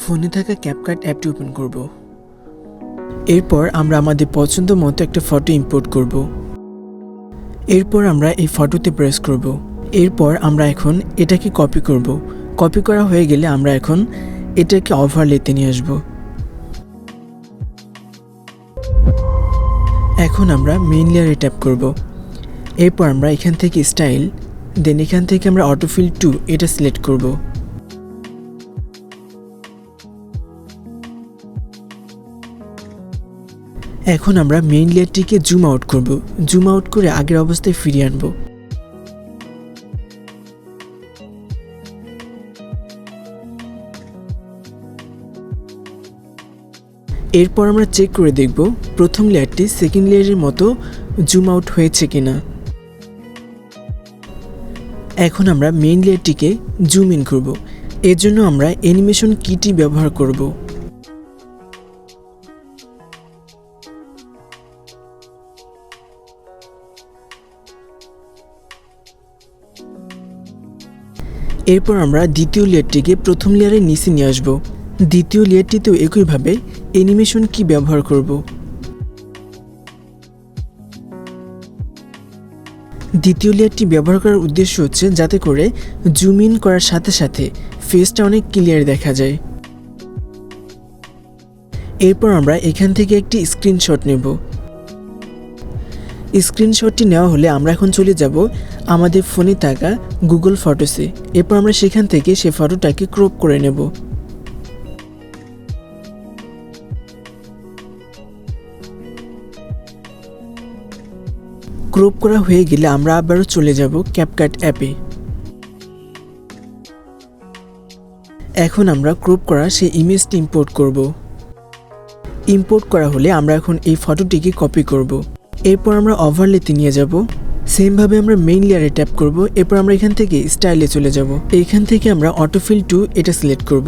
ফোনে থাকা ক্যাপকাট অ্যাপটি ওপেন করব। এরপর আমরা আমাদের পছন্দ মতো একটা ফটো ইম্পোর্ট করব। এরপর আমরা এই ফটোতে প্রেস করব। এরপর আমরা এখন এটাকে কপি করব। কপি করা হয়ে গেলে আমরা এখন এটাকে ওভারলেতে নিয়ে আসব। এখন আমরা মেইন লেয়ারে ট্যাপ করব। এরপর আমরা এখান থেকে স্টাইল, দেন এখান থেকে আমরা অটোফিল 2 এটা সিলেক্ট করব। এখন আমরা মেইন লেয়ারটিকে জুম আউট করব। জুম আউট করে আগের অবস্থায় ফিরিয়ে আনব। এরপর আমরা চেক করে দেখব প্রথম লেয়ারটি সেকেন্ড লেয়ারের মতো জুম আউট হয়েছে কিনা। এখন আমরা মেইন লেয়ারটিকে জুম ইন করব। এর জন্য আমরা অ্যানিমেশন কিটি ব্যবহার করব। এরপর আমরা দ্বিতীয় লেয়ারটিকে প্রথম লেয়ারের নিচে নিয়ে আসব। দ্বিতীয় লেয়ারটিতেও একইভাবে অ্যানিমেশন কি ব্যবহার করব। দ্বিতীয় লেয়ারটি ব্যবহার করার উদ্দেশ্য হচ্ছে যাতে করে জুম ইন করার সাথে সাথে ফেসটা অনেক ক্লিয়ার দেখা যায়। এরপর আমরা এখান থেকে একটি স্ক্রিনশট নেব। স্ক্রিনশটটি নেওয়া হলে আমরা এখন চলে যাব আমাদের ফোনে থাকা গুগল ফটোসে। এরপর আমরা সেখান থেকে সেই ফটোটাকে ক্রপ করে নেব। ক্রপ করা হয়ে গেলে আমরা আবারও চলে যাব ক্যাপকাট অ্যাপে। এখন আমরা ক্রপ করা সেই ইমেজটি ইম্পোর্ট করব। ইম্পোর্ট করা হলে আমরা এখন এই ফটোটিকে কপি করব। এরপর আমরা ওভারলেতে নিয়ে যাব। সেমভাবে আমরা মেইন লেয়ারে ট্যাপ করব। এরপর আমরা এখান থেকে স্টাইলে চলে যাব। এইখান থেকে আমরা অটোফিল 2 এটা সিলেক্ট করব।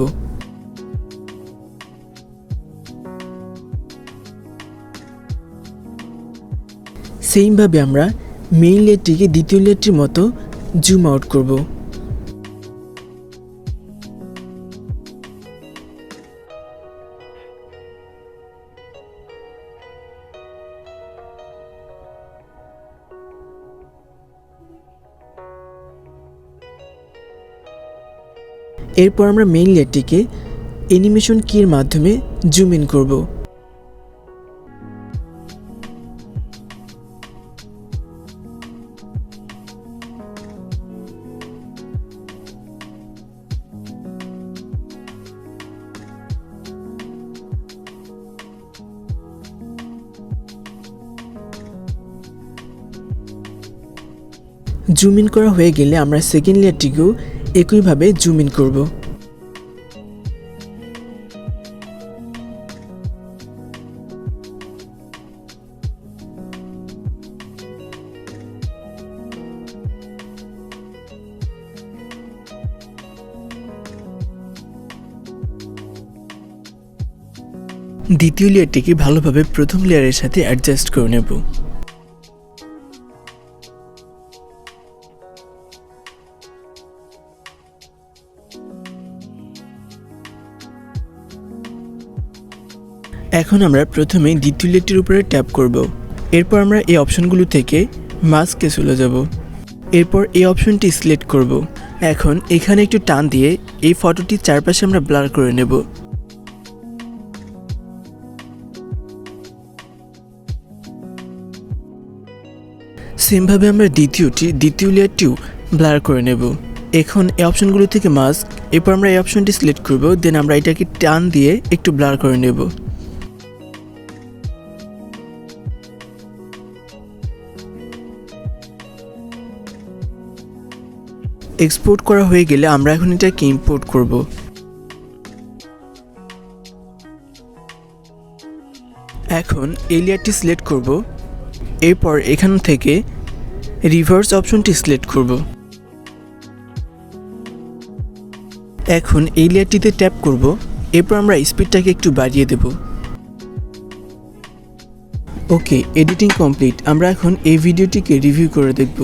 সেইমভাবে আমরা মেইন লেয়ারটিকে দ্বিতীয় লেয়ারটির মতো জুম আউট করব। এরপর আমরা মেইন লেয়ারটিকে অ্যানিমেশন কির মাধ্যমে জুম ইন করব। জুম ইন করা হয়ে গেলে আমরা সেকেন্ড লেয়ারটিকেও একইভাবে জুম ইন করব। দ্বিতীয় লেয়ারটিকে ভালোভাবে প্রথম লেয়ারের সাথে অ্যাডজাস্ট করে নেব। এখন আমরা প্রথমে দ্বিতীয় লেয়ারটির উপরে ট্যাপ করব। এরপর আমরা এই অপশনগুলো থেকে মাস্কে চলে যাব। এরপর এই অপশনটি সিলেক্ট করব। এখন এখানে একটু টান দিয়ে এই ফটোটির চারপাশে আমরা ব্লার করে নেব। সেমভাবে আমরা দ্বিতীয় লেয়ারটিও ব্লার করে নেব। এখন এই অপশনগুলো থেকে মাস্ক, এরপর আমরা এই অপশনটি সিলেক্ট করব। দেন আমরা এটাকে টান দিয়ে একটু ব্লার করে নেব। এক্সপোর্ট করা হয়ে গেলে আমরা এখন এটাকে ইম্পোর্ট করব। এখন এই লেয়ারটি সিলেক্ট করব। এরপর এখান থেকে রিভার্স অপশনটি সিলেক্ট করব। এখন এই লেয়ারটিতে ট্যাপ করব। এরপর আমরা স্পিডটাকে একটু বাড়িয়ে দেব। ওকে, এডিটিং কমপ্লিট। আমরা এখন এই ভিডিওটিকে রিভিউ করে দেখব।